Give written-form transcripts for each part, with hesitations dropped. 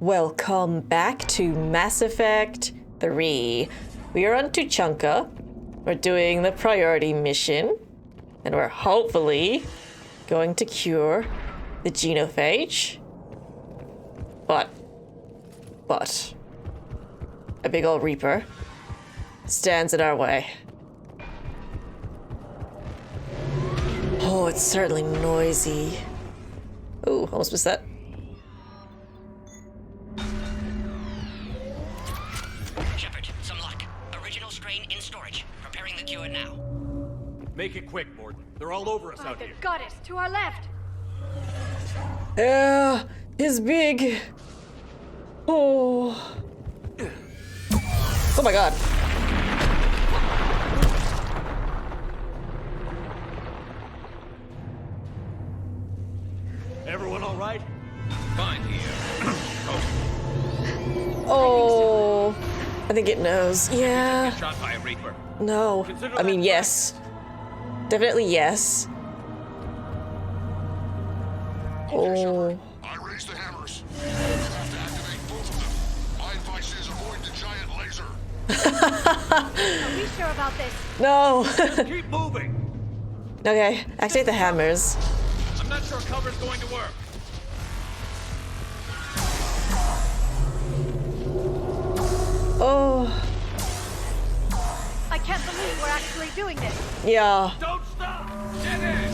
Welcome back to Mass Effect 3. We are on Tuchanka. We're doing the priority mission. And we're hopefully going to cure the Genophage. But a big old Reaper stands in our way. Oh, it's certainly noisy. Ooh, almost missed that. Shepard, some luck. Original strain in storage. Preparing the cure now. Make it quick, Mordin. They're all over us out here. Got it. To our left. Yeah, he's big. Oh. Oh my god. Everyone all right? Fine here. Oh. I think it knows. Yeah. Shot by a Reaper. No. I mean, yes. Definitely yes. Oh. I raised the hammers. You have to activate both of them. My advice is avoid the giant laser. Are we sure about this? No. Keep moving. Okay, activate the hammers. I'm not sure cover's going to work. Oh. I can't believe we're actually doing this. Yeah. Don't stop. Get in!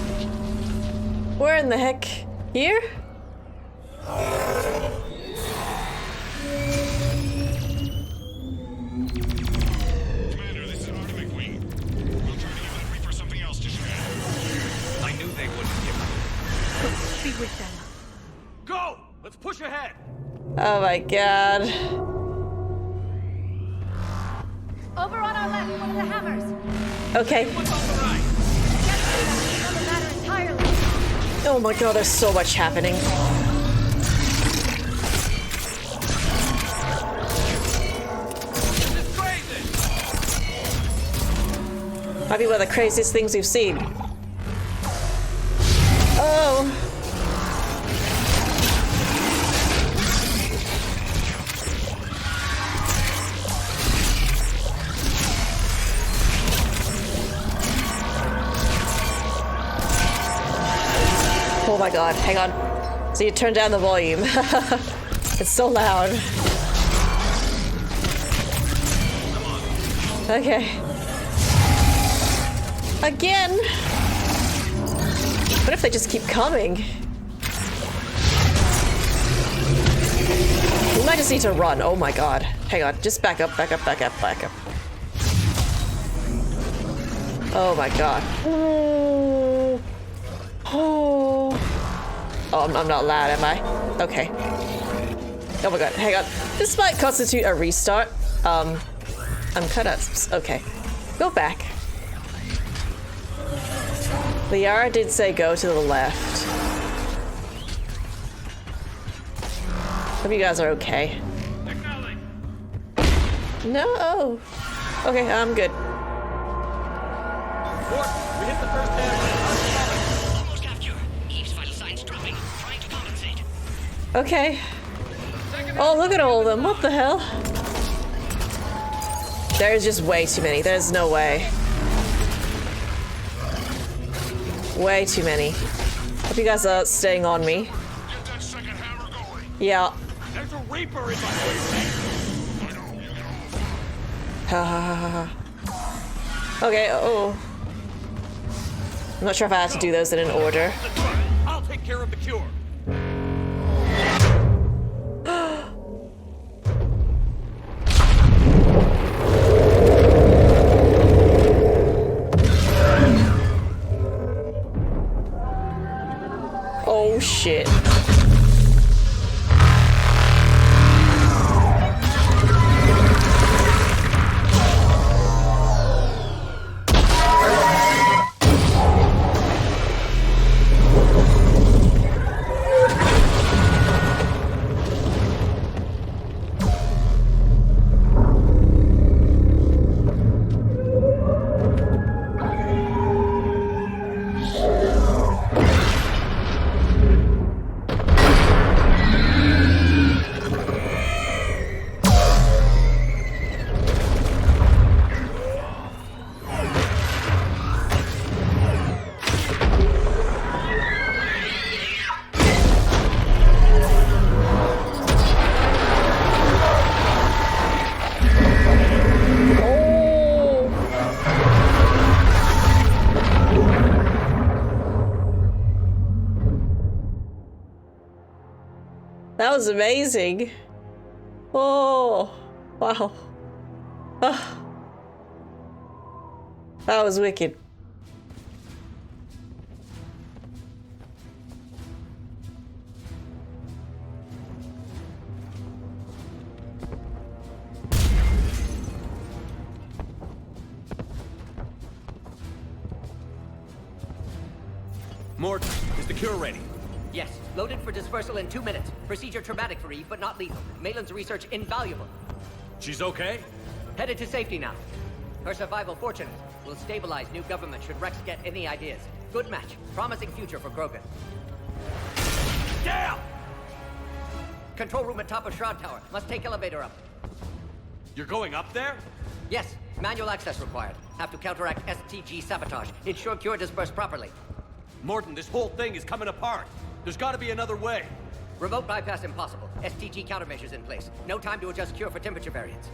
Where in the heck? Here? Commander, this is Artemic Wing. We'll try to give that Reaper something else to shred. I knew they wouldn't give up. Be with them. Go! Let's push ahead. Oh my god. Over on our left, one of the hammers. Okay. What's on the right? Can't do that. Another matter entirely. Oh my god, there's so much happening. This is crazy! Might be one of the craziest things we've seen. Oh. Oh my god, hang on. So you turn down the volume. It's so loud. Okay. Again! What if they just keep coming? We might just need to run. Oh my god. Hang on, just back up, back up, back up, back up. Oh my god. Oh. Oh. Oh, I'm not loud, am I? Okay. Oh my god, hang on. This might constitute a restart. I'm kind of... Okay. Go back. Liara did say go to the left. Hope you guys are okay. Acknowledge. No. Okay, I'm good. Mort, we hit the first hammer. Almost have cure. Eve's vital signs dropping. Trying to compensate. Okay. Oh, look at all of them. What the hell? There's just way too many. There's no way. Way too many. Hope you guys are staying on me. Get that second hammer going. Yeah. There's a Reaper in my way. I know, you know. Ha ha ha ha. Okay, oh. I'm not sure if I have to do those in an order. The truck. I'll take care of the cure. Oh shit. was amazing. Oh, wow. Ah. That was wicked. Mordin, is the cure ready? Yes, loaded for dispersal in 2 minutes. Procedure traumatic for Eve, but not lethal. Malin's research invaluable. She's okay? Headed to safety now. Her survival fortunate. Will stabilize new government should Rex get any ideas. Good match. Promising future for Krogan. Damn! Control room at top of Shroud Tower. Must take elevator up. You're going up there? Yes, manual access required. Have to counteract STG sabotage. Ensure cure dispersed properly. Mordin, this whole thing is coming apart. There's gotta be another way. Remote bypass impossible. STG countermeasures in place. No time to adjust cure for temperature variance.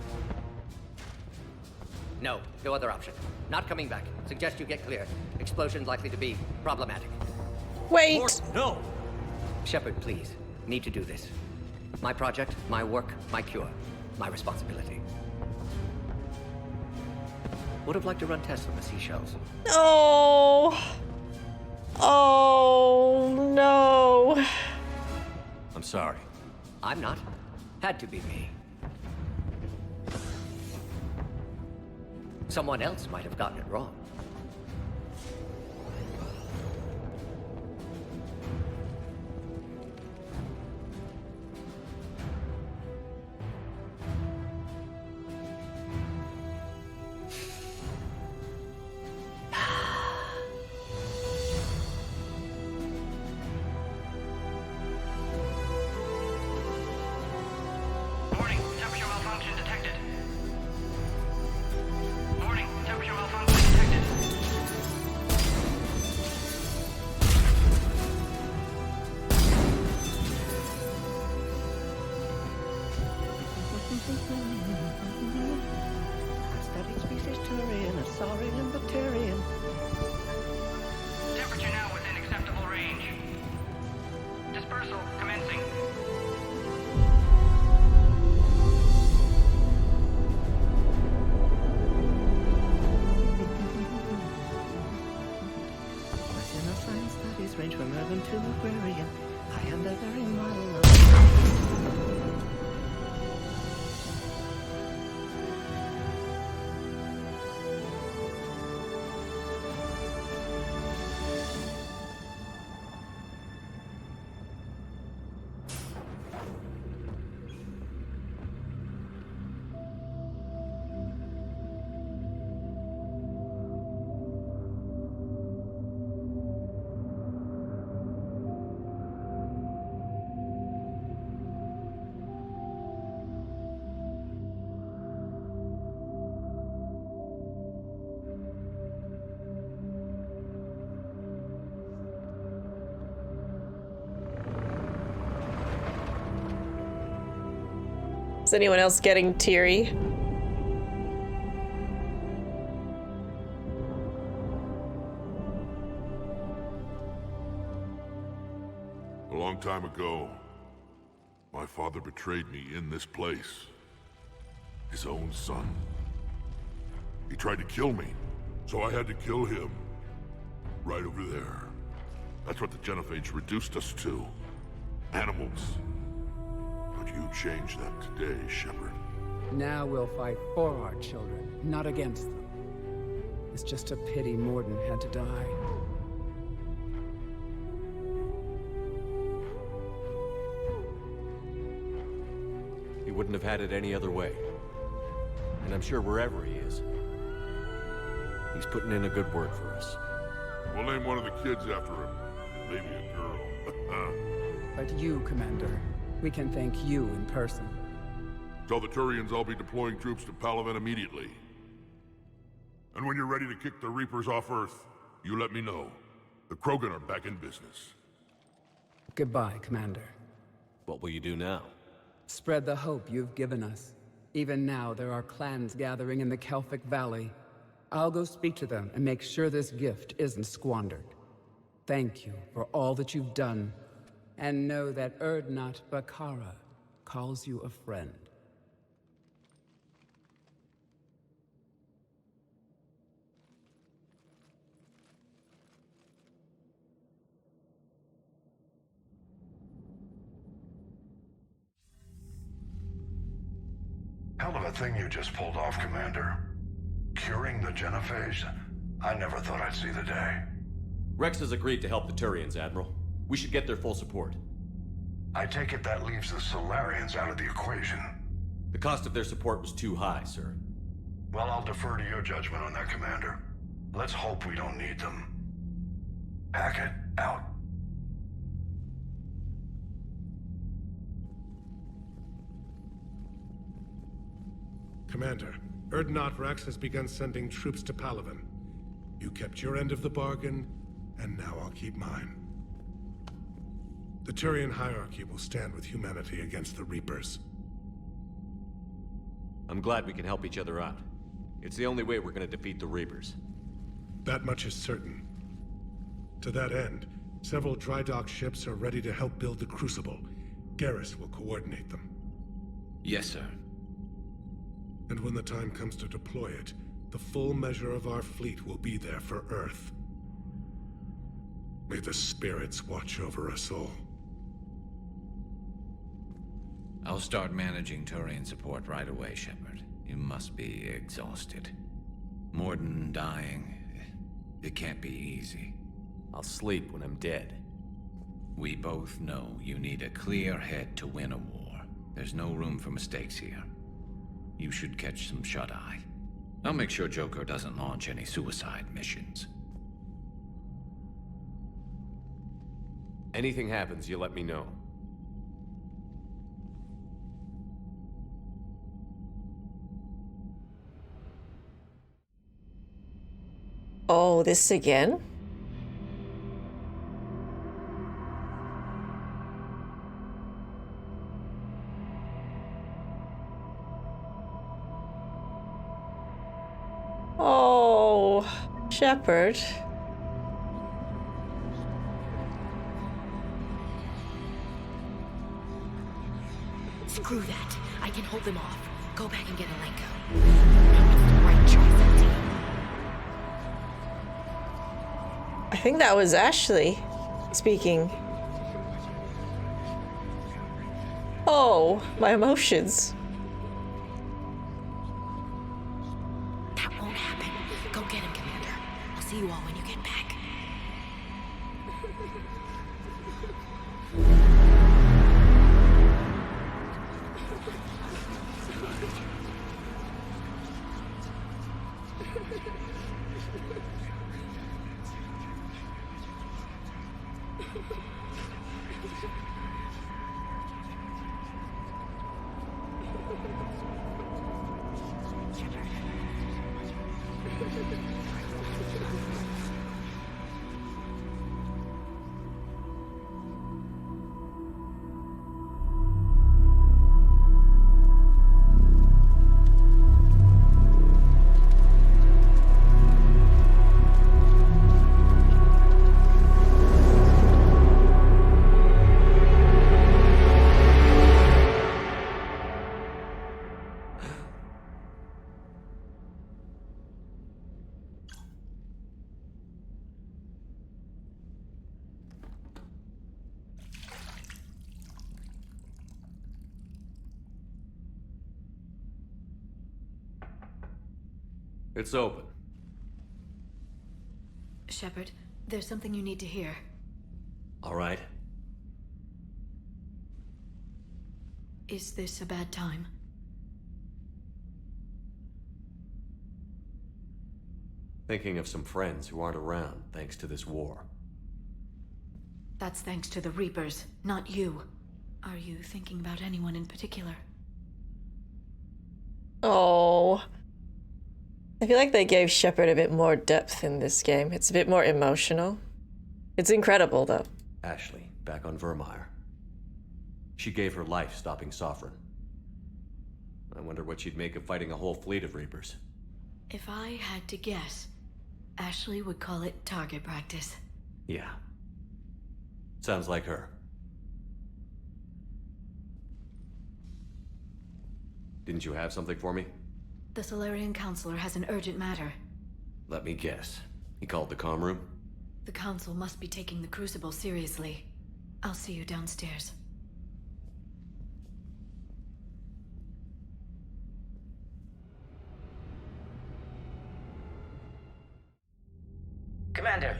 No other option. Not coming back. Suggest you get clear. Explosion likely to be problematic. Wait. Mordin, no! Shepard, please. Need to do this. My project, my work, my cure. My responsibility. Would have liked to run tests on the seashells. Oh. Oh, no. I'm sorry. I'm not. Had to be me. Someone else might have gotten it wrong. Warning, temperature malfunction detected. Warning, temperature malfunction detected. Temperature now within acceptable range. Dispersal commencing. Science studies range from urban to agrarian. I am the very model of... Is anyone else getting teary? A long time ago, my father betrayed me in this place. His own son. He tried to kill me, so I had to kill him. Right over there. That's what the Genophage reduced us to. Animals. But you changed that today, Shepard. Now we'll fight for our children, not against them. It's just a pity Mordin had to die. He wouldn't have had it any other way. And I'm sure wherever he is, he's putting in a good word for us. We'll name one of the kids after him. Maybe a girl. But you, Commander, we can thank you in person. Tell the Turians I'll be deploying troops to Palaven immediately. And when you're ready to kick the Reapers off Earth, you let me know. The Krogan are back in business. Goodbye, Commander. What will you do now? Spread the hope you've given us. Even now, there are clans gathering in the Kelphic Valley. I'll go speak to them and make sure this gift isn't squandered. Thank you for all that you've done. And know that Urdnot Bakara calls you a friend. Hell of a thing you just pulled off, Commander. Curing the Genophage? I never thought I'd see the day. Rex has agreed to help the Turians, Admiral. We should get their full support. I take it that leaves the Solarians out of the equation. The cost of their support was too high, sir. Well, I'll defer to your judgment on that, Commander. Let's hope we don't need them. Hackett, out. Commander, Urdnot Rex has begun sending troops to Palaven. You kept your end of the bargain, and now I'll keep mine. The Turian hierarchy will stand with humanity against the Reapers. I'm glad we can help each other out. It's the only way we're gonna defeat the Reapers. That much is certain. To that end, several dry dock ships are ready to help build the Crucible. Garrus will coordinate them. Yes, sir. And when the time comes to deploy it, the full measure of our fleet will be there for Earth. May the spirits watch over us all. I'll start managing Turian support right away, Shepard. You must be exhausted. Mordin dying, it can't be easy. I'll sleep when I'm dead. We both know you need a clear head to win a war. There's no room for mistakes here. You should catch some shut-eye. I'll make sure Joker doesn't launch any suicide missions. Anything happens, you let me know. Oh, this again? Oh, Shepard. Screw that. I can hold them off. Go back and get Alenko. Now it's the right choice, LT. I think that was Ashley speaking. Oh, my emotions. That won't happen. Go get him, Commander. I'll see you all when you get back. It's open. Shepard, there's something you need to hear. All right. Is this a bad time? Thinking of some friends who aren't around thanks to this war. That's thanks to the Reapers, not you. Are you thinking about anyone in particular? Oh. I feel like they gave Shepard a bit more depth in this game. It's a bit more emotional. It's incredible, though. Ashley, back on Vermeer. She gave her life stopping Sovereign. I wonder what she'd make of fighting a whole fleet of Reapers. If I had to guess, Ashley would call it target practice. Yeah. Sounds like her. Didn't you have something for me? The Solarian Counselor has an urgent matter. Let me guess. He called the comm room? The Council must be taking the Crucible seriously. I'll see you downstairs. Commander,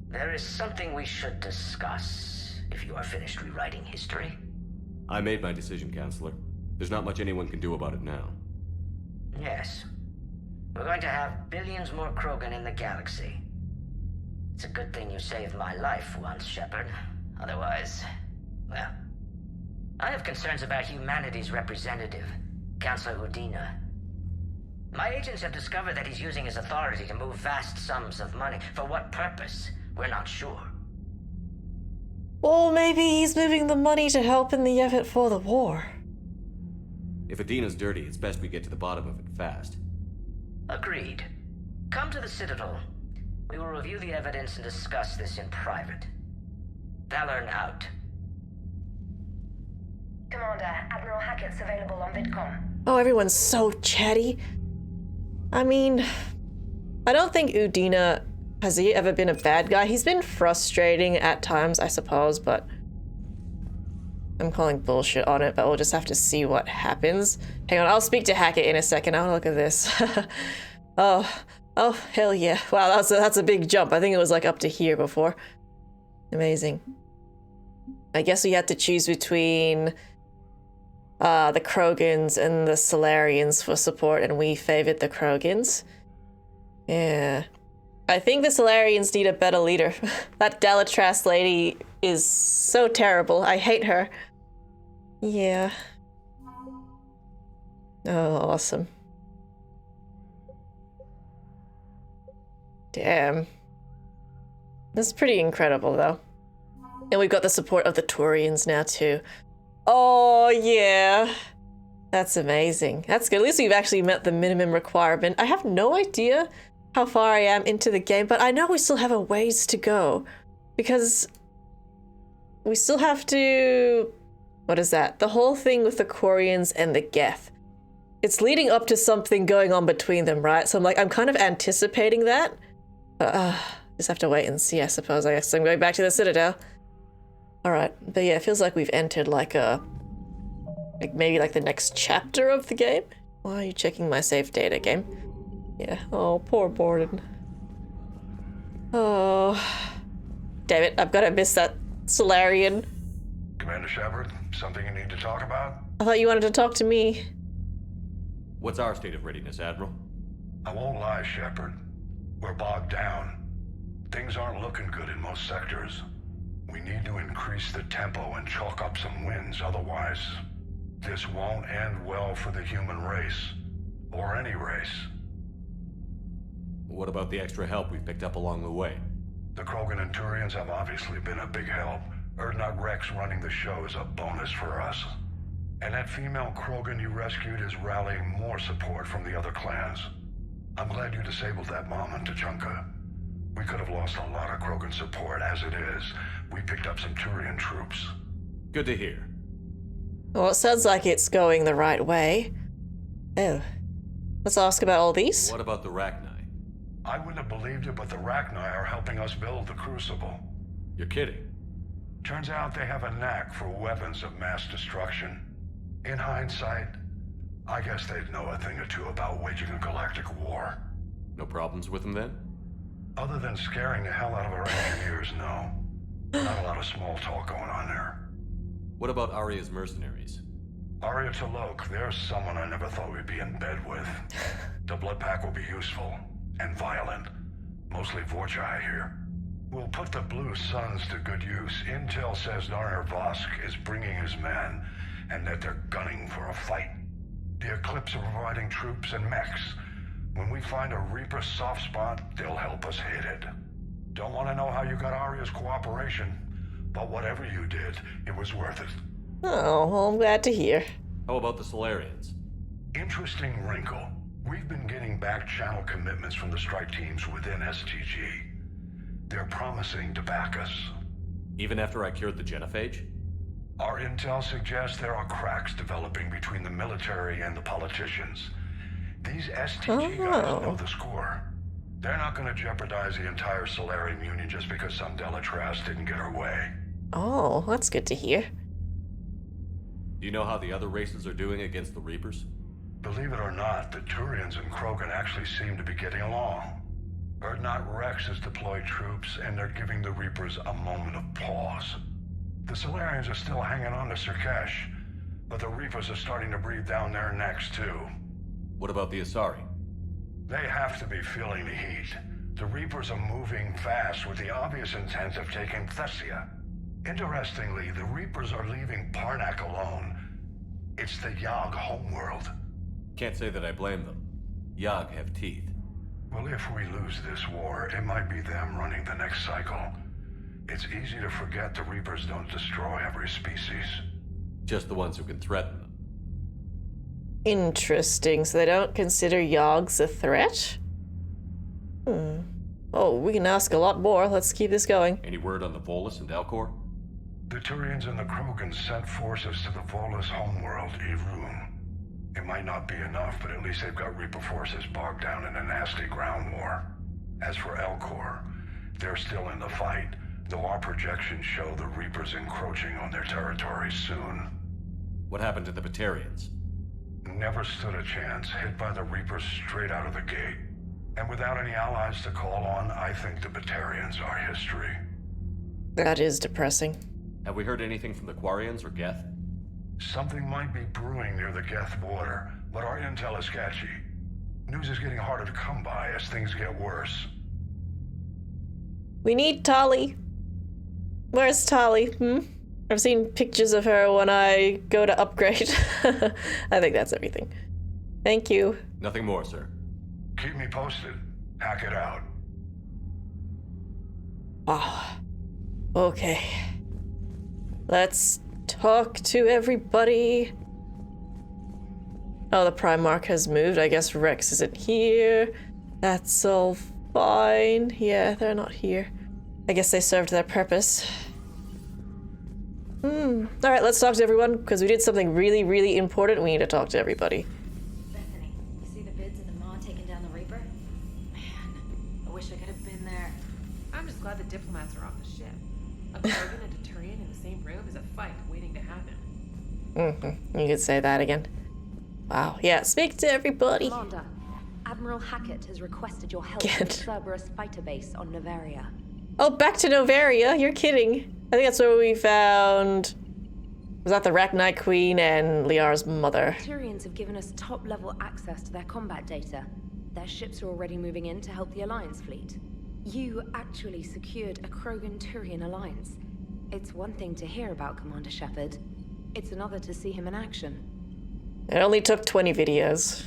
there is something we should discuss, if you are finished rewriting history. I made my decision, Counselor. There's not much anyone can do about it now. Yes. We're going to have billions more Krogan in the galaxy. It's a good thing you saved my life once, Shepard. Otherwise, well... I have concerns about humanity's representative, Councilor Udina. My agents have discovered that he's using his authority to move vast sums of money. For what purpose? We're not sure. Well, maybe he's moving the money to help in the effort for the war. If Adina's dirty, it's best we get to the bottom of it fast. Agreed. Come to the Citadel. We will review the evidence and discuss this in private. Valorn out. Commander, Admiral Hackett's available on VidCom. Oh, everyone's so chatty. I mean, I don't think Udina has he ever been a bad guy. He's been frustrating at times, I suppose, but I'm calling bullshit on it, but we'll just have to see what happens. Hang on, I'll speak to Hackett in a second. Oh, look at this. Oh, hell yeah. Wow, that's a big jump. I think it was like up to here before. Amazing. I guess we had to choose between the Krogans and the Solarians for support, and we favored the Krogans. Yeah. I think the Solarians need a better leader. That Delatras lady is so terrible. I hate her. Yeah. Oh, awesome. Damn. That's pretty incredible, though. And we've got the support of the Turians now, too. Oh, yeah. That's amazing. That's good. At least we've actually met the minimum requirement. I have no idea how far I am into the game, but I know we still have a ways to go. Because we still have to... What is that? The whole thing with the Quarians and the Geth. It's leading up to something going on between them, right? So I'm kind of anticipating that. Just have to wait and see, I suppose. I guess I'm going back to the Citadel. Alright, but yeah, it feels like we've entered maybe the next chapter of the game. Why are you checking my save data, game? Yeah, oh, poor Mordin. Oh, damn it, I've got to miss that Solarian. Commander Shepard, something you need to talk about? I thought you wanted to talk to me. What's our state of readiness, Admiral? I won't lie, Shepard. We're bogged down. Things aren't looking good in most sectors. We need to increase the tempo and chalk up some wins, otherwise this won't end well for the human race. Or any race. What about the extra help we picked up along the way? The Krogan and Turians have obviously been a big help. Urdnot Rex running the show is a bonus for us. And that female Krogan you rescued is rallying more support from the other clans. I'm glad you disabled that mom in Tuchanka. We could have lost a lot of Krogan support. As it is, we picked up some Turian troops. Good to hear. Well, it sounds like it's going the right way. Oh. Let's ask about all these. What about the Rachni? I wouldn't have believed it, but the Rachni are helping us build the Crucible. You're kidding. Turns out they have a knack for weapons of mass destruction. In hindsight, I guess they'd know a thing or two about waging a galactic war. No problems with them then? Other than scaring the hell out of our engineers, no. Not a lot of small talk going on there. What about Aria's mercenaries? Aria T'Loak, there's someone I never thought we'd be in bed with. The blood pack will be useful. And violent. Mostly Vorcha, I hear. We'll put the Blue Suns to good use. Intel says Narner Vosk is bringing his men, and that they're gunning for a fight. The Eclipse are providing troops and mechs. When we find a Reaper soft spot, they'll help us hit it. Don't want to know how you got Aria's cooperation, but whatever you did, it was worth it. Oh, well, I'm glad to hear. How about the Solarians? Interesting wrinkle. We've been getting back-channel commitments from the strike teams within STG. They're promising to back us. Even after I cured the Genophage? Our intel suggests there are cracks developing between the military and the politicians. These STG guys know the score. They're not going to jeopardize the entire Solarian Union just because some Delatras didn't get her way. Oh, that's good to hear. Do you know how the other races are doing against the Reapers? Believe it or not, the Turians and Krogan actually seem to be getting along. Urdnot Rex has deployed troops, and they're giving the Reapers a moment of pause. The Solarians are still hanging on to Sirkesh, but the Reapers are starting to breathe down their necks, too. What about the Asari? They have to be feeling the heat. The Reapers are moving fast with the obvious intent of taking Thessia. Interestingly, the Reapers are leaving Parnak alone. It's the Yogg homeworld. Can't say that I blame them. Yogg have teeth. Well, if we lose this war, it might be them running the next cycle. It's easy to forget the Reapers don't destroy every species. Just the ones who can threaten them. Interesting. So they don't consider Yoggs a threat? Oh, we can ask a lot more. Let's keep this going. Any word on the Volus and Elcor? The Turians and the Krogan sent forces to the Volus homeworld, Irun. It might not be enough, but at least they've got Reaper forces bogged down in a nasty ground war. As for Elcor, they're still in the fight, though our projections show the Reapers encroaching on their territory soon. What happened to the Batarians? Never stood a chance, hit by the Reapers straight out of the gate. And without any allies to call on, I think the Batarians are history. That is depressing. Have we heard anything from the Quarians or Geth? Something might be brewing near the Geth border, but our intel is sketchy. News is getting harder to come by as things get worse. We need Tali. Where's Tali? I've seen pictures of her when I go to upgrade. I think that's everything. Thank you. Nothing more, sir. Keep me posted. Hack it out. Ah. Okay. Let's talk to everybody. Oh, the Primarch has moved. I guess Rex isn't here. That's all fine. Yeah, they're not here. I guess they served their purpose. Alright, let's talk to everyone, because we did something really, really important. We need to talk to everybody. Bethany, you see the vids of the Maw taking down the Reaper? Man, I wish I could have been there. I'm just glad the diplomats are off the ship. A Krogan and a Turian in the same room is a fight waiting to happen. You could say that again. Wow. Yeah, speak to everybody. Commander, Admiral Hackett has requested your help with the Cerberus fighter base on Novaria. Oh, back to Novaria? You're kidding. I think that's where we found... Was that the Rachni Queen and Liar's mother? The Turians have given us top-level access to their combat data. Their ships are already moving in to help the Alliance fleet. You actually secured a Krogan-Turian alliance. It's one thing to hear about Commander Shepard. It's another to see him in action. It only took 20 videos.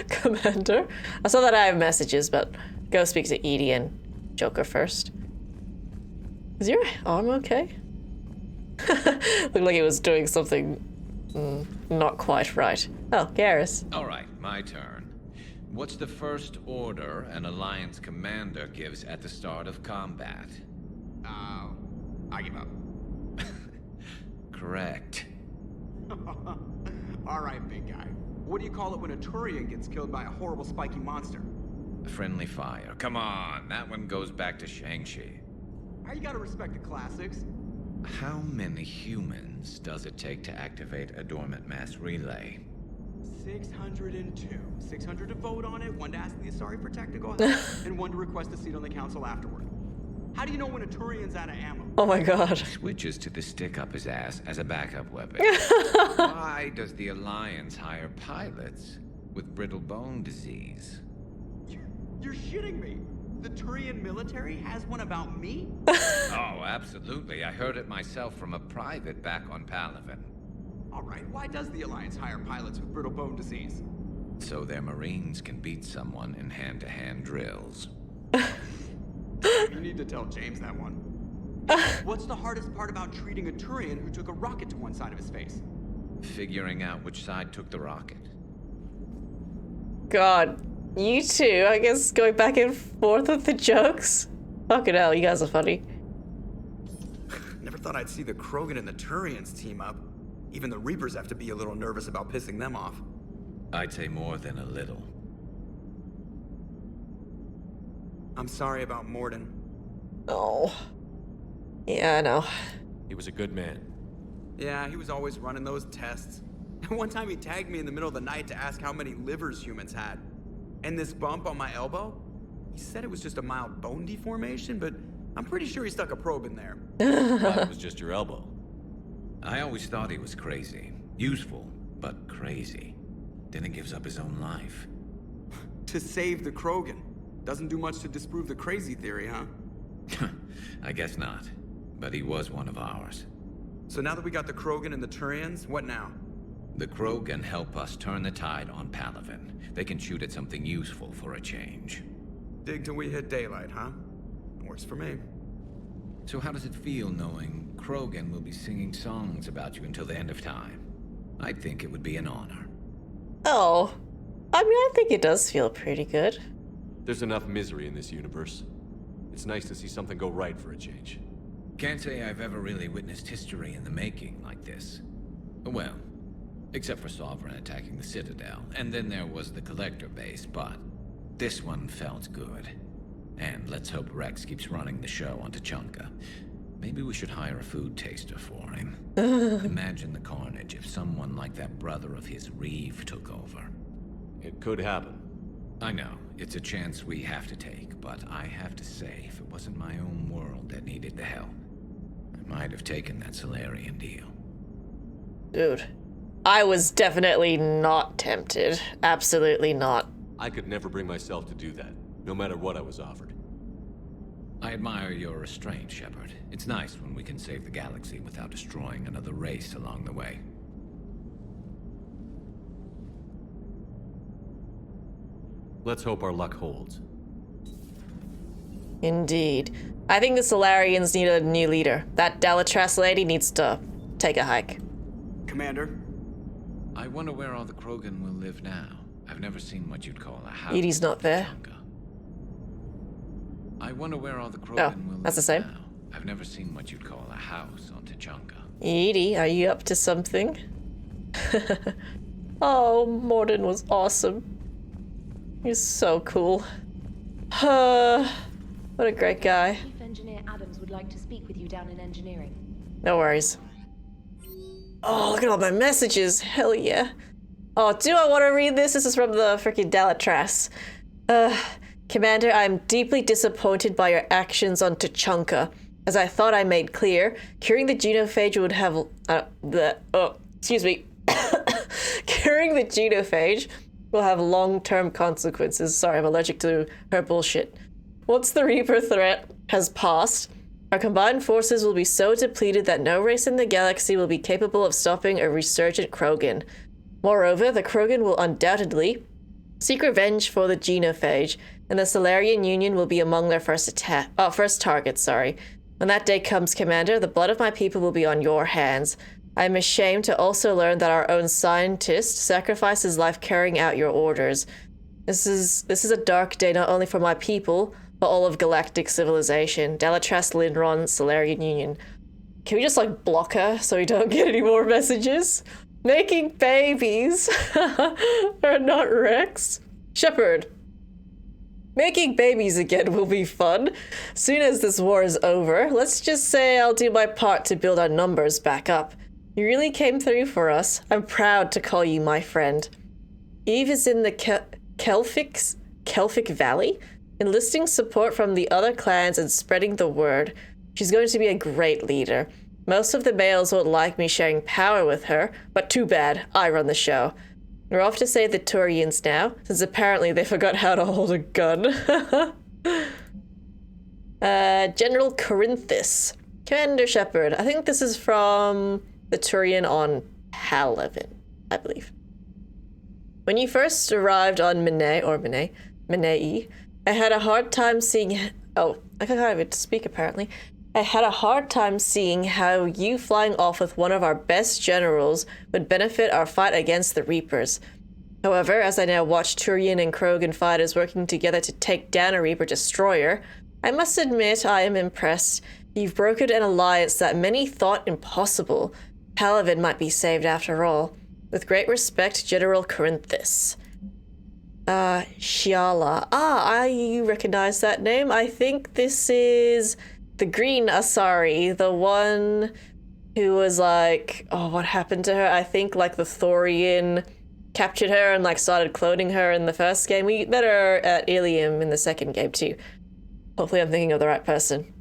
Commander? I saw that I have messages, but go speak to Edie and Joker first. Is your arm okay? Looked like he was doing something not quite right. Oh, Garrus. All right, my turn. What's the first order an Alliance commander gives at the start of combat? I give up. Correct. All right, big guy. What do you call it when a Turian gets killed by a horrible spiky monster? Friendly fire. Come on, that one goes back to Shang-Chi. You gotta respect the classics. How many humans does it take to activate a dormant mass relay? 602. 600 to vote on it, 1 to ask the Asari for technical help, and 1 to request a seat on the council afterward. How do you know when a Turian's out of ammo? Oh my god. Switches to the stick up his ass as a backup weapon. Why does the Alliance hire pilots with brittle bone disease? You're shitting me. The Turian military has one about me? Oh, absolutely. I heard it myself from a private back on Palaven. All right, why does the Alliance hire pilots with brittle bone disease? So their Marines can beat someone in hand-to-hand drills. You need to tell James that one. What's the hardest part about treating a Turian who took a rocket to one side of his face? Figuring out which side took the rocket. God, you two, I guess, going back and forth with the jokes. Fucking hell, you guys are funny. Never thought I'd see the Krogan and the Turians team up. Even the Reapers have to be a little nervous about pissing them off. I'd say more than a little. I'm sorry about Mordin. Oh. Yeah, I know. He was a good man. Yeah, he was always running those tests. And one time he tagged me in the middle of the night to ask how many livers humans had. And this bump on my elbow? He said it was just a mild bone deformation, but I'm pretty sure he stuck a probe in there. It was just your elbow. I always thought he was crazy. Useful, but crazy. Then he gives up his own life. To save the Krogan. Doesn't do much to disprove the crazy theory, huh? I guess not. But he was one of ours. So now that we got the Krogan and the Turians, what now? The Krogan help us turn the tide on Palaven. They can shoot at something useful for a change. Dig till we hit daylight, huh? Works for me. So how does it feel knowing Krogan will be singing songs about you until the end of time? I think it would be an honor. Oh. I mean, I think it does feel pretty good. There's enough misery in this universe. It's nice to see something go right for a change. Can't say I've ever really witnessed history in the making like this. Well, except for Sovereign attacking the Citadel, and then there was the Collector base, but this one felt good. And let's hope Rex keeps running the show on Tuchanka. Maybe we should hire a food taster for him. Imagine the carnage if someone like that brother of his, Reeve, took over. It could happen. I know, it's a chance we have to take, but I have to say, if it wasn't my own world that needed the help, I might have taken that Solarian deal. Dude, I was definitely not tempted. Absolutely not. I could never bring myself to do that, no matter what I was offered. I admire your restraint, Shepard. It's nice when we can save the galaxy without destroying another race along the way. Let's hope our luck holds. Indeed. I think the Solarians need a new leader. That Delatras lady needs to take a hike. Commander? I wonder where all the Krogan will live now. I've never seen what you'd call a house. Edie's not there. I wonder where all the Krogan will live that's the same. now. I've never seen what you'd call a house on Tuchanka. Edie, are you up to something? Oh, Mordin was awesome. He's so cool. What a great guy. Chief Engineer Adams would like to speak with you down in engineering. No worries. Oh, look at all my messages. Hell yeah. Oh, do I want to read this? This is from the freaking Delatras. Commander, I'm deeply disappointed by your actions on Tuchanka. As I thought I made clear, curing the genophage would have... Curing the genophage will have long-term consequences. Sorry, I'm allergic to her bullshit. Once the Reaper threat has passed, our combined forces will be so depleted that no race in the galaxy will be capable of stopping a resurgent Krogan. Moreover, the Krogan will undoubtedly seek revenge for the genophage, and the Solarian Union will be among their first targets. When that day comes, Commander, the blood of my people will be on your hands. I am ashamed to also learn that our own scientist sacrificed his life carrying out your orders. This is a dark day not only for my people, but all of galactic civilization. Delatras, Linron, Solarian Union. Can we just block her so we don't get any more messages? Making babies are not Rex. Shepard. Making babies again will be fun. Soon as this war is over, let's just say I'll do my part to build our numbers back up. You really came through for us. I'm proud to call you my friend. Eve is in the Kelphic Valley, enlisting support from the other clans and spreading the word. She's going to be a great leader. Most of the males won't like me sharing power with her, but too bad, I run the show. We're off to save the Turians now, since apparently they forgot how to hold a gun. General Corinthus. Commander Shepard. I think this is from the Turian on Palaven, I believe. When you first arrived on Menei, I had a hard time seeing... Oh, I can't even speak apparently. I had a hard time seeing how you flying off with one of our best generals would benefit our fight against the Reapers. However, as I now watch Turian and Krogan fighters working together to take down a Reaper destroyer, I must admit I am impressed. You've brokered an alliance that many thought impossible. Palaven might be saved after all. With great respect, General Corinthus. Shiala. You recognize that name. I think this is the Green Asari, the one who was like, oh, what happened to her? I think like the Thorian captured her and like started cloning her in the first game. We met her at Ilium in the second game too. Hopefully I'm thinking of the right person.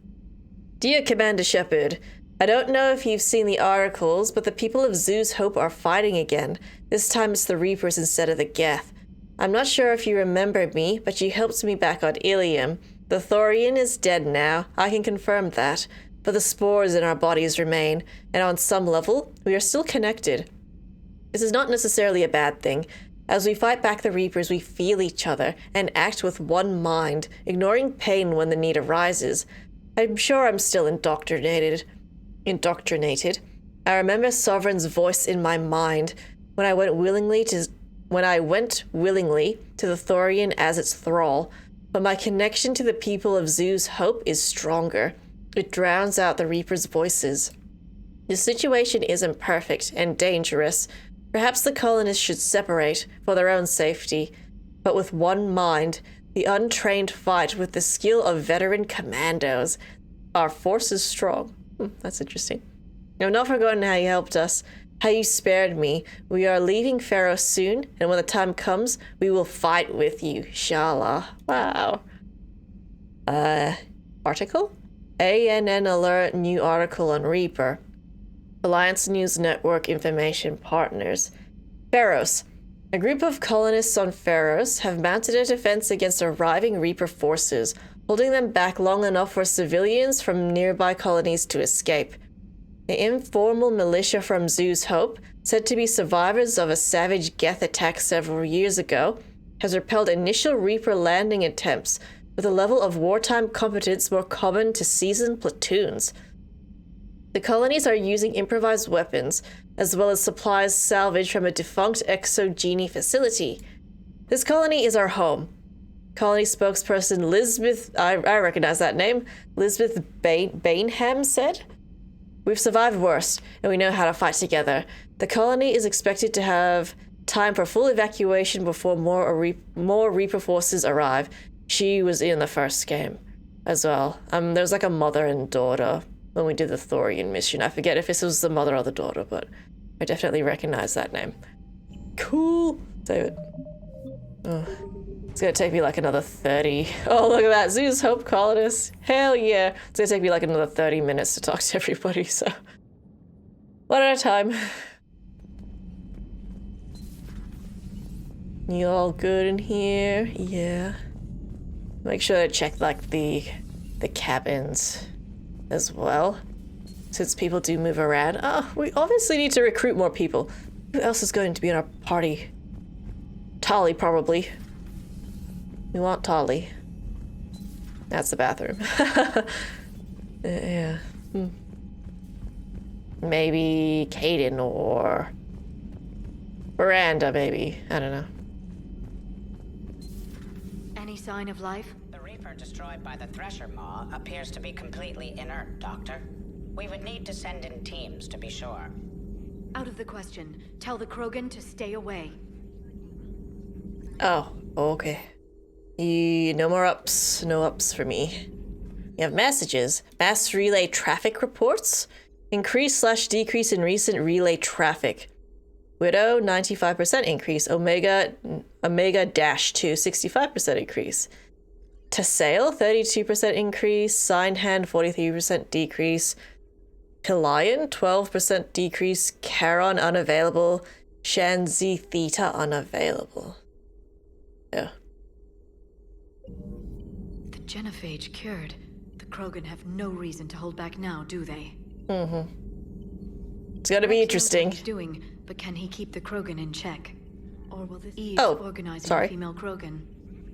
Dear Commander Shepard, I don't know if you've seen the articles, but the people of Zeus Hope are fighting again. This time it's the Reapers instead of the Geth. I'm not sure if you remember me, but you helped me back on Ilium. The Thorian is dead now, I can confirm that. But the spores in our bodies remain, and on some level, we are still connected. This is not necessarily a bad thing. As we fight back the Reapers, we feel each other and act with one mind, ignoring pain when the need arises. I'm sure I'm still indoctrinated. I remember Sovereign's voice in my mind when I went willingly to the Thorian as its thrall, but my connection to the people of Zeus Hope is stronger. It drowns out the Reaper's voices. The situation isn't perfect and dangerous. Perhaps the colonists should separate for their own safety, but with one mind, the untrained fight with the skill of veteran commandos. Our force is strong. That's interesting. I've not forgotten how you helped us, how you spared me. We are leaving Pharaoh soon, and when the time comes, we will fight with you. Shala. Wow. Article? ANN alert, new article on Reaper. Alliance News Network Information Partners. Pharos. A group of colonists on Pharos have mounted a defense against arriving Reaper forces, holding them back long enough for civilians from nearby colonies to escape. The informal militia from Zeus Hope, said to be survivors of a savage Geth attack several years ago, has repelled initial Reaper landing attempts with a level of wartime competence more common to seasoned platoons. The colonies are using improvised weapons, as well as supplies salvaged from a defunct exogeny facility. This colony is our home. Colony spokesperson Lisbeth, I recognize that name, Lisbeth Bainham said, "We've survived worse, and we know how to fight together. The colony is expected to have time for full evacuation before more Reaper forces arrive." She was in the first game as well. There's like a mother and daughter when we did the Thorian mission. I forget if this was the mother or the daughter, but I definitely recognize that name. Cool. Save it. Oh, it's gonna take me like another 30. Oh, look at that. Zeus Hope colonists. Hell yeah. It's gonna take me like another 30 minutes to talk to everybody, so. One at a time. You all good in here? Yeah. Make sure to check like the cabins as well, since people do move around. Oh, we obviously need to recruit more people. Who else is going to be in our party? Tali, probably. We want Tali. That's the bathroom. Yeah. Maybe Caden or Miranda, maybe. I don't know. Any sign of life? The Reaper destroyed by the Thresher Maw appears to be completely inert, Doctor. We would need to send in teams to be sure. Out of the question. Tell the Krogan to stay away. Oh, okay. No more ups. No ups for me. You have messages. Mass relay traffic reports. Increase/decrease in recent relay traffic. Widow, 95% increase. Omega -2, 65% increase. Tassale, 32% increase. Sign Hand, 43% decrease. Pilion, 12% decrease. Charon, unavailable. Shanzi Theta, unavailable. Yeah. The Genophage cured. The Krogan have no reason to hold back now, do they? It's gonna be interesting. Doing, but can he keep the Krogan in check? Or will this Eve organizing sorry. a female Krogan?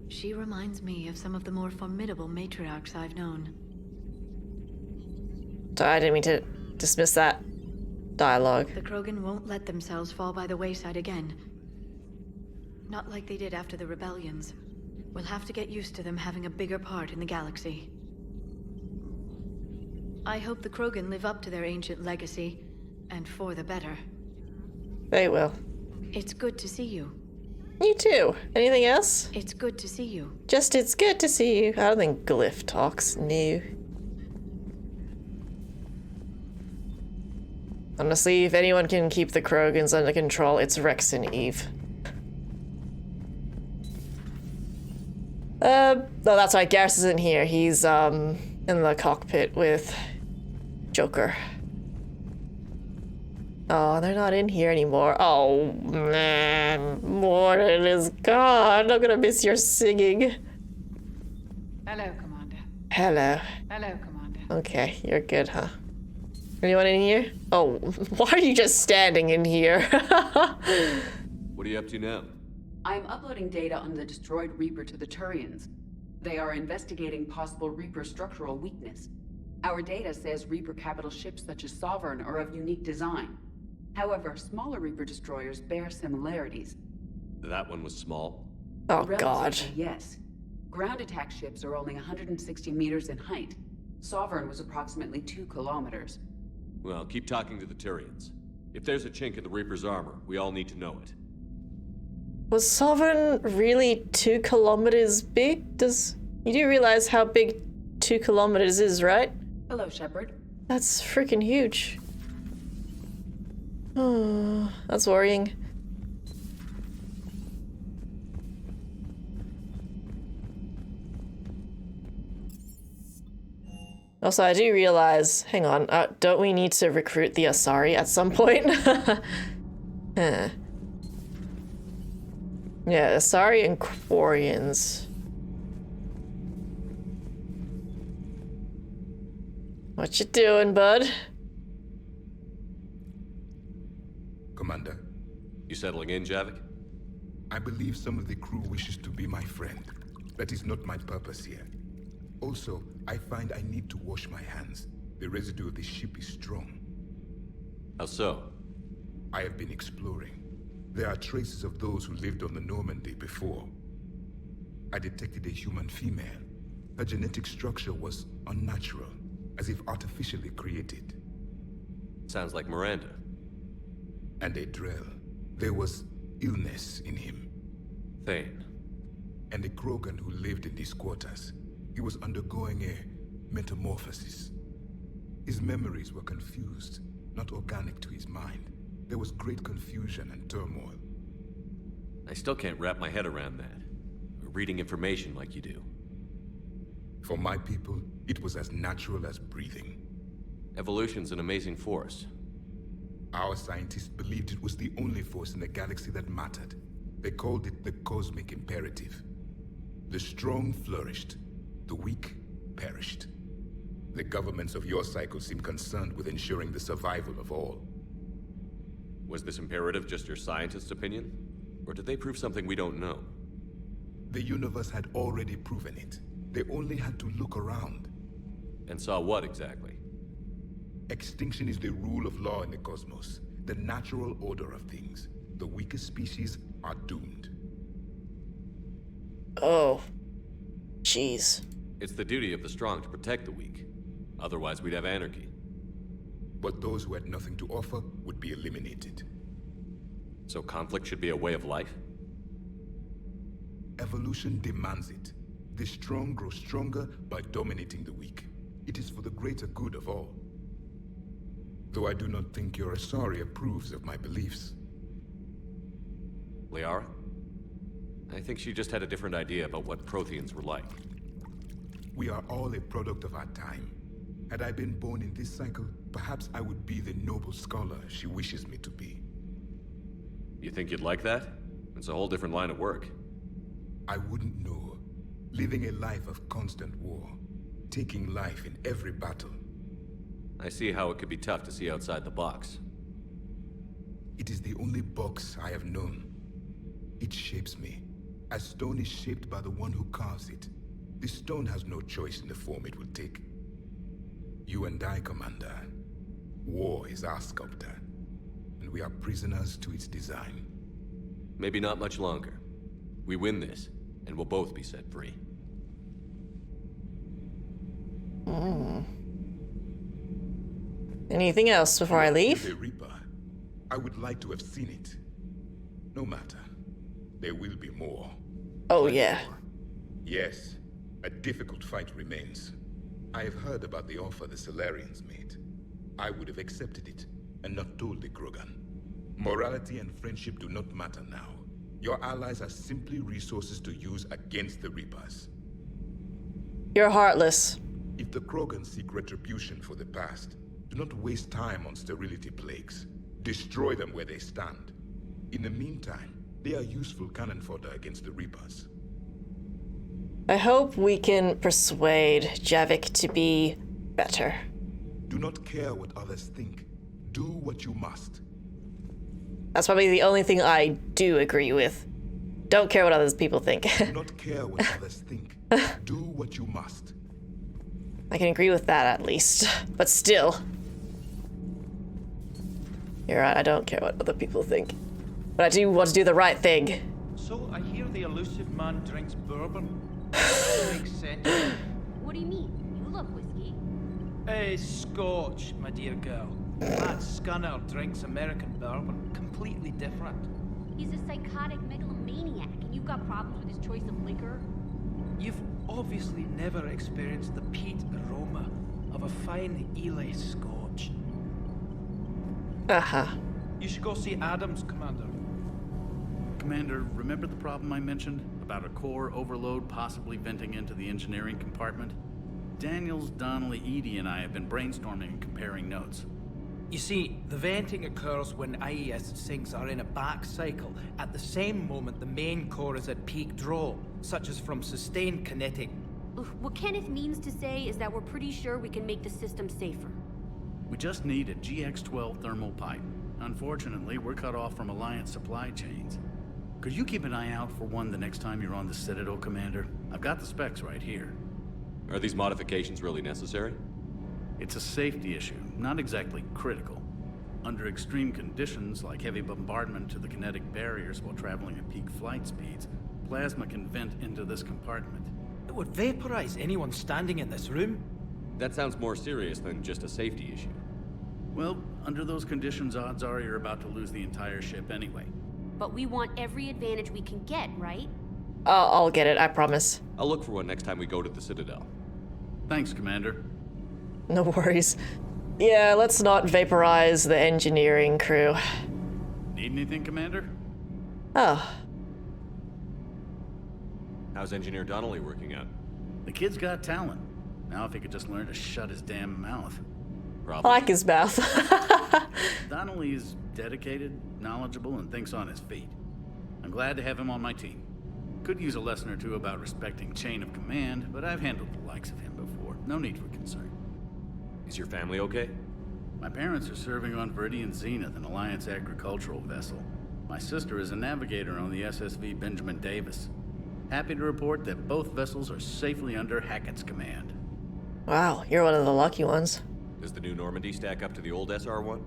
She reminds me of some of the more formidable matriarchs I've known. Sorry, I didn't mean to dismiss that dialogue. The Krogan won't let themselves fall by the wayside again. Not like they did after the rebellions. We'll have to get used to them having a bigger part in the galaxy. I hope the Krogan live up to their ancient legacy, and for the better. They will. It's good to see you. You too. Anything else? It's good to see you. Just it's good to see you. I don't think Glyph talks. No. Honestly, if anyone can keep the Krogans under control, it's Rex and Eve. No, that's right. Garrus isn't here. He's in the cockpit with Joker. Oh, they're not in here anymore. Oh man, Mordin is gone. I'm gonna miss your singing. Hello, Commander. Hello. Hello, Commander. Okay, you're good, huh? Anyone in here? Oh, why are you just standing in here? What are you up to now? I'm uploading data on the destroyed Reaper to the Turians. They are investigating possible Reaper structural weakness. Our data says Reaper capital ships such as Sovereign are of unique design. However, smaller Reaper destroyers bear similarities. That one was small? Oh, God. Relatively, yes. Ground attack ships are only 160 meters in height. Sovereign was approximately 2 kilometers. Well, keep talking to the Turians. If there's a chink in the Reaper's armor, we all need to know it. Was Sovereign really 2 kilometers big? You do realize how big 2 kilometers is, right? Hello, Shepard. That's freaking huge. Oh, that's worrying. Also, I do realize, hang on, don't we need to recruit the Asari at some point? Huh. Yeah, Asari and Quarians. What you doing, bud? Commander. You settling in, Javik? I believe some of the crew wishes to be my friend. That is not my purpose here. Also, I find I need to wash my hands. The residue of the ship is strong. How so? I have been exploring. There are traces of those who lived on the Normandy before. I detected a human female. Her genetic structure was unnatural, as if artificially created. Sounds like Miranda. And a Drell. There was illness in him. Thane. And a Krogan who lived in these quarters. He was undergoing a metamorphosis. His memories were confused, not organic to his mind. There was great confusion and turmoil. I still can't wrap my head around that. Reading information like you do. For my people, it was as natural as breathing. Evolution's an amazing force. Our scientists believed it was the only force in the galaxy that mattered. They called it the cosmic imperative. The strong flourished, the weak perished. The governments of your cycle seem concerned with ensuring the survival of all. Was this imperative just your scientist's opinion? Or did they prove something we don't know? The universe had already proven it. They only had to look around. And saw what exactly? Extinction is the rule of law in the cosmos, the natural order of things. The weakest species are doomed. Oh. Jeez. It's the duty of the strong to protect the weak. Otherwise, we'd have anarchy. But those who had nothing to offer would be eliminated. So conflict should be a way of life? Evolution demands it. The strong grow stronger by dominating the weak. It is for the greater good of all. Though I do not think your Asari approves of my beliefs. Liara? I think she just had a different idea about what Protheans were like. We are all a product of our time. Had I been born in this cycle, perhaps I would be the noble scholar she wishes me to be. You think you'd like that? It's a whole different line of work. I wouldn't know. Living a life of constant war. Taking life in every battle. I see how it could be tough to see outside the box. It is the only box I have known. It shapes me, as stone is shaped by the one who carves it. The stone has no choice in the form it will take. You and I, Commander. War is our sculptor, and we are prisoners to its design. Maybe not much longer. We win this, and we'll both be set free. Anything else before I leave? The Reaper. I would like to have seen it. No matter. There will be more. Oh, yeah. Yes, a difficult fight remains. I have heard about the offer the Solarians made. I would have accepted it, and not told the Krogan. Morality and friendship do not matter now. Your allies are simply resources to use against the Reapers. You're heartless. If the Krogan seek retribution for the past, do not waste time on sterility plagues. Destroy them where they stand. In the meantime, they are useful cannon fodder against the Reapers. I hope we can persuade Javik to be better. Do not care what others think. Do what you must. That's probably the only thing I do agree with. Don't care what other people think. Do not care what others think. Do what you must. I can agree with that at least. But still. You're right, I don't care what other people think. But I do want to do the right thing. So I hear the elusive man drinks bourbon. Makes sense. What do you mean? You love whiskey. Scotch, my dear girl. That Scunner drinks American bourbon. Completely different. He's a psychotic megalomaniac, and you've got problems with his choice of liquor? You've obviously never experienced the peat aroma of a fine Ely Scotch. Uh-huh. You should go see Adams, Commander. Commander, remember the problem I mentioned? About a core overload possibly venting into the engineering compartment? Daniels, Donnelly, Edie, and I have been brainstorming and comparing notes. You see, the venting occurs when IES sinks are in a back cycle. At the same moment, the main core is at peak draw, such as from sustained kinetic. What Kenneth means to say is that we're pretty sure we can make the system safer. We just need a GX-12 thermal pipe. Unfortunately, we're cut off from Alliance supply chains. Could you keep an eye out for one the next time you're on the Citadel, Commander? I've got the specs right here. Are these modifications really necessary? It's a safety issue, not exactly critical. Under extreme conditions, like heavy bombardment to the kinetic barriers while traveling at peak flight speeds, plasma can vent into this compartment. It would vaporize anyone standing in this room? That sounds more serious than just a safety issue. Well, under those conditions, odds are you're about to lose the entire ship anyway. But we want every advantage we can get, right? I'll get it, I promise. I'll look for one next time we go to the Citadel. Thanks, Commander. No worries. Yeah, let's not vaporize the engineering crew. Need anything, Commander? Oh. How's Engineer Donnelly working out? The kid's got talent. Now if he could just learn to shut his damn mouth. I like his mouth. Donnelly is dedicated, knowledgeable, and thinks on his feet. I'm glad to have him on my team. Could use a lesson or two about respecting chain of command, but I've handled the likes of him before. No need for concern. Is your family okay? My parents are serving on Viridian Zenith, an Alliance agricultural vessel. My sister is a navigator on the SSV Benjamin Davis. Happy to report that both vessels are safely under Hackett's command. Wow, you're one of the lucky ones. Does the new Normandy stack up to the old SR-1?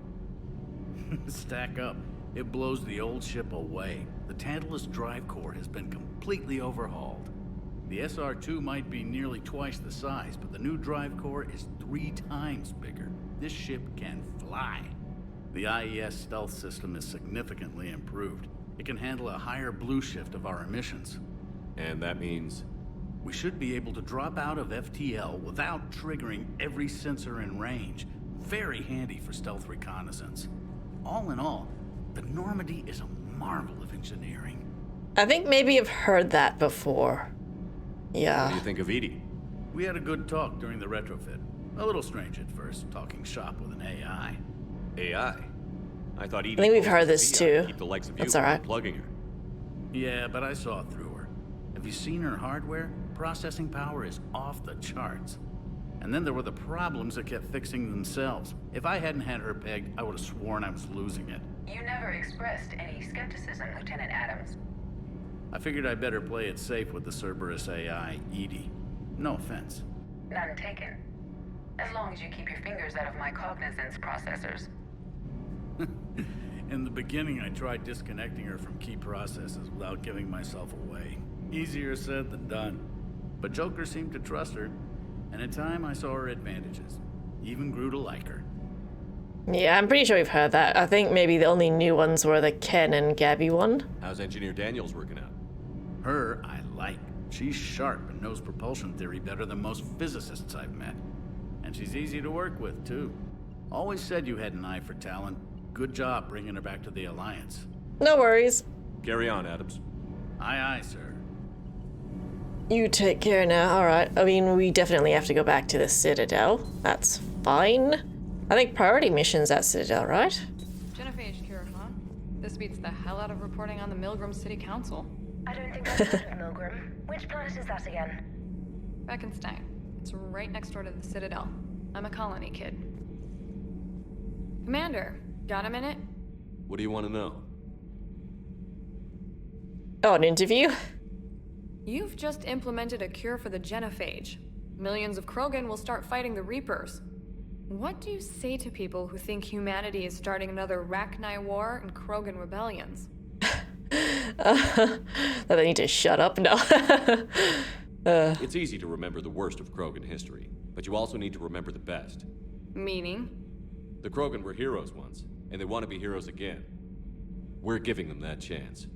Stack up. It blows the old ship away. The Tantalus drive core has been completely overhauled. The SR-2 might be nearly twice the size, but the new drive core is 3 times bigger. This ship can fly. The IES stealth system is significantly improved. It can handle a higher blue shift of our emissions. And that means? We should be able to drop out of FTL without triggering every sensor in range. Very handy for stealth reconnaissance. All in all, the Normandy is a marvel of engineering. I think maybe I've heard that before. Yeah. What do you think of Edie? We had a good talk during the retrofit. A little strange at first, talking shop with an AI. AI? I thought Edie... I think we've heard this too. Keep the likes of That's you alright. Plugging her. Yeah, but I saw through her. Have you seen her hardware? Processing power is off the charts. And then there were the problems that kept fixing themselves. If I hadn't had her pegged, I would have sworn I was losing it. You never expressed any skepticism, Lieutenant Adams. I figured I'd better play it safe with the Cerberus AI, Edie. No offense. None taken. As long as you keep your fingers out of my cognizance processors. In the beginning, I tried disconnecting her from key processes without giving myself away. Easier said than done. But Joker seemed to trust her, and in time I saw her advantages. Even grew to like her. Yeah, I'm pretty sure we've heard that. I think maybe the only new ones were the Ken and Gabby one. How's Engineer Daniels working out? Her, I like. She's sharp and knows propulsion theory better than most physicists I've met. And she's easy to work with, too. Always said you had an eye for talent. Good job bringing her back to the Alliance. No worries. Carry on, Adams. Aye, aye, sir. You take care now. Alright. I mean, we definitely have to go back to the Citadel. That's fine. I think priority mission's at Citadel, right? Genophage cure, huh? This beats the hell out of reporting on the Milgram City Council. I don't think I've heard of Milgram. Which planet is that again? Beckenstein. It's right next door to the Citadel. I'm a colony kid. Commander, got a minute? What do you want to know? Oh, an interview? You've just implemented a cure for the Genophage. Millions of Krogan will start fighting the Reapers. What do you say to people who think humanity is starting another Rachni War and Krogan rebellions? That they need to shut up? No. It's easy to remember the worst of Krogan history, but you also need to remember the best. Meaning? The Krogan were heroes once, and they want to be heroes again. We're giving them that chance.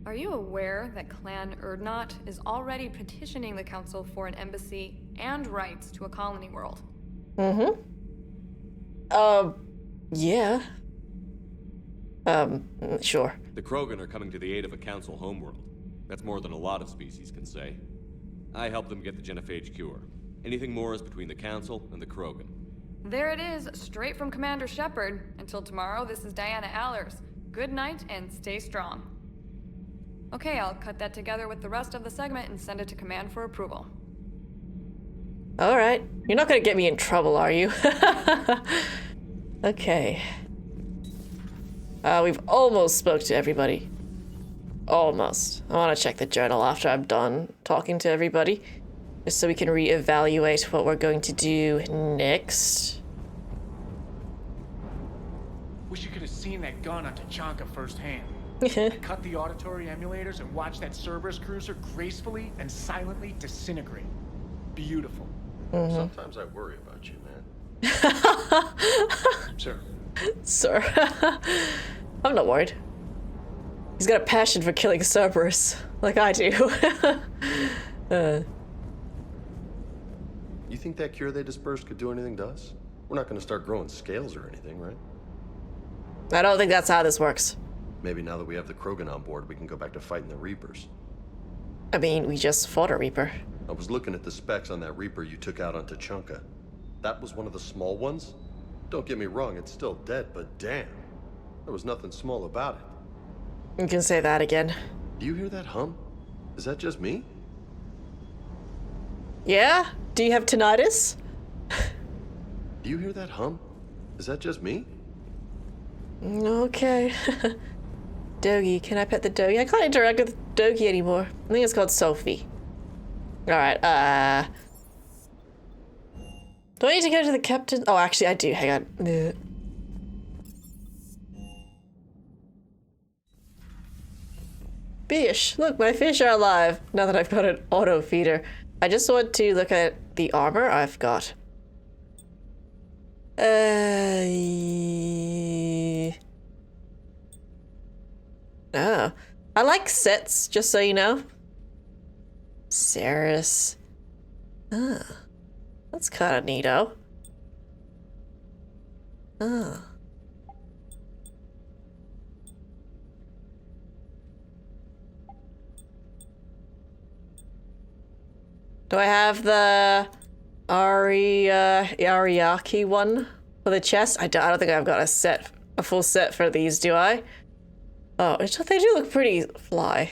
Are you aware that Clan Urdnot is already petitioning the Council for an embassy and rights to a colony world? Mm-hmm. Yeah. Sure. The Krogan are coming to the aid of a Council homeworld. That's more than a lot of species can say. I helped them get the Genophage cure. Anything more is between the Council and the Krogan. There it is, straight from Commander Shepard. Until tomorrow, this is Diana Allers. Good night and stay strong. Okay, I'll cut that together with the rest of the segment and send it to Command for approval. Alright. You're not gonna get me in trouble, are you? Okay. We've almost spoke to everybody. Almost. I want to check the journal after I'm done talking to everybody, just so we can reevaluate what we're going to do next. Wish you could have seen that gun on Tachanka firsthand. I cut the auditory emulators and watched that Cerberus cruiser gracefully and silently disintegrate. Beautiful. Sometimes I worry about you, man. Sir. Sir. I'm not worried. He's got a passion for killing Cerberus, like I do. You think that cure they dispersed could do anything to us? We're not going to start growing scales or anything, right? I don't think that's how this works. Maybe now that we have the Krogan on board, we can go back to fighting the Reapers. I mean, we just fought a Reaper. I was looking at the specs on that Reaper you took out on Tachanka. That was one of the small ones? Don't get me wrong, it's still dead, but damn. There was nothing small about it. You can say that again. Do you hear that hum? Is that just me? Yeah? Do you have tinnitus? Do you hear that hum? Is that just me? Okay. Dogie, can I pet the Dogie? I can't interact with Dogie anymore. I think it's called Sophie. Alright, do I need to go to the captain? Oh, actually, I do. Hang on. Bish, look, my fish are alive now that I've got an auto feeder. I just want to look at the armor I've got. Oh. I like sets, just so you know. Saris. Ah. That's kind of neato. Ah. Do I have the Ariaki one for the chest? I don't think I've got a full set for these, do I? Oh, they do look pretty fly.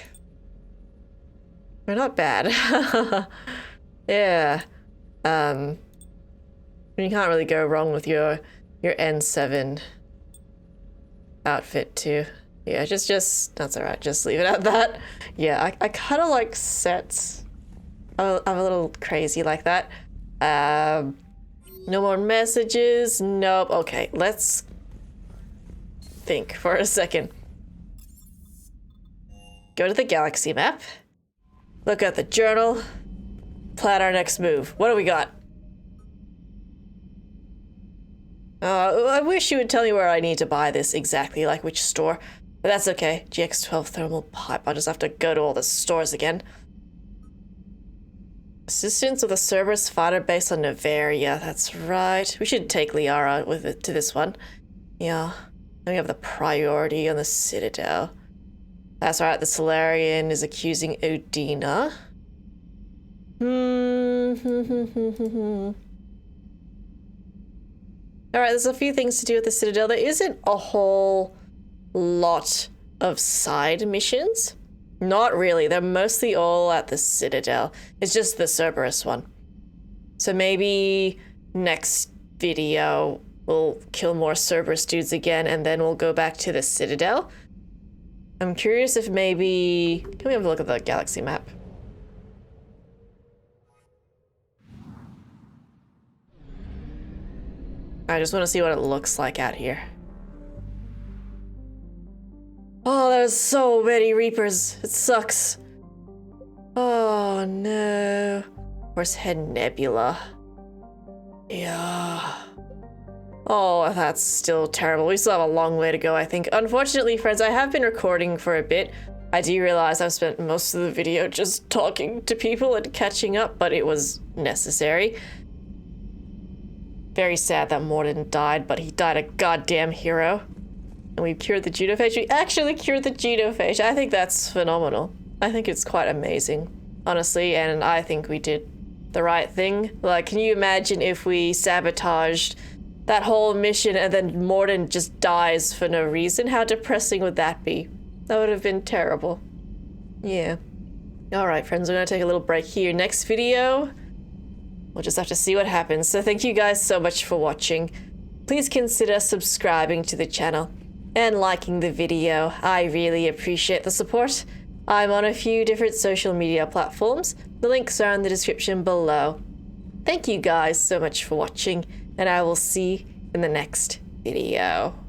They're not bad. Yeah. You can't really go wrong with your N7 outfit too. Yeah, just that's alright. Just leave it at that. Yeah, I kind of like sets. I'm a little crazy like that. No more messages. Nope. Okay, let's think for a second. Go to the galaxy map. Look at the journal. Plan our next move. What do we got? I wish you would tell me where I need to buy this exactly, like which store. But that's okay. GX12 thermal pipe. I'll just have to go to all the stores again. Assistance with a Cerberus fighter base on Novaria. That's right. We should take Liara with it to this one. Yeah. Then we have the priority on the Citadel. That's right. The Solarian is accusing Odina. Alright, there's a few things to do with the Citadel. There isn't a whole lot of side missions. Not really. They're mostly all at the Citadel. It's just the Cerberus one. So maybe next video we'll kill more Cerberus dudes again and then we'll go back to the Citadel. I'm curious if maybe... Can we have a look at the galaxy map? I just want to see what it looks like out here. Oh, there's so many Reapers. It sucks. Oh, no. Horsehead Nebula. Yeah. Oh, that's still terrible. We still have a long way to go, I think. Unfortunately, friends, I have been recording for a bit. I do realize I've spent most of the video just talking to people and catching up, but it was necessary. Very sad that Mordin died, but he died a goddamn hero. And we cured the Genophage. We actually cured the Genophage. I think that's phenomenal. I think it's quite amazing, honestly, and I think we did the right thing. Like, can you imagine if we sabotaged that whole mission and then Mordin just dies for no reason? How depressing would that be? That would have been terrible. Yeah. Alright, friends, we're gonna take a little break here. Next video, we'll just have to see what happens. So thank you guys so much for watching. Please consider subscribing to the channel and liking the video. I really appreciate the support. I'm on a few different social media platforms. The links are in the description below. Thank you guys so much for watching, and I will see you in the next video.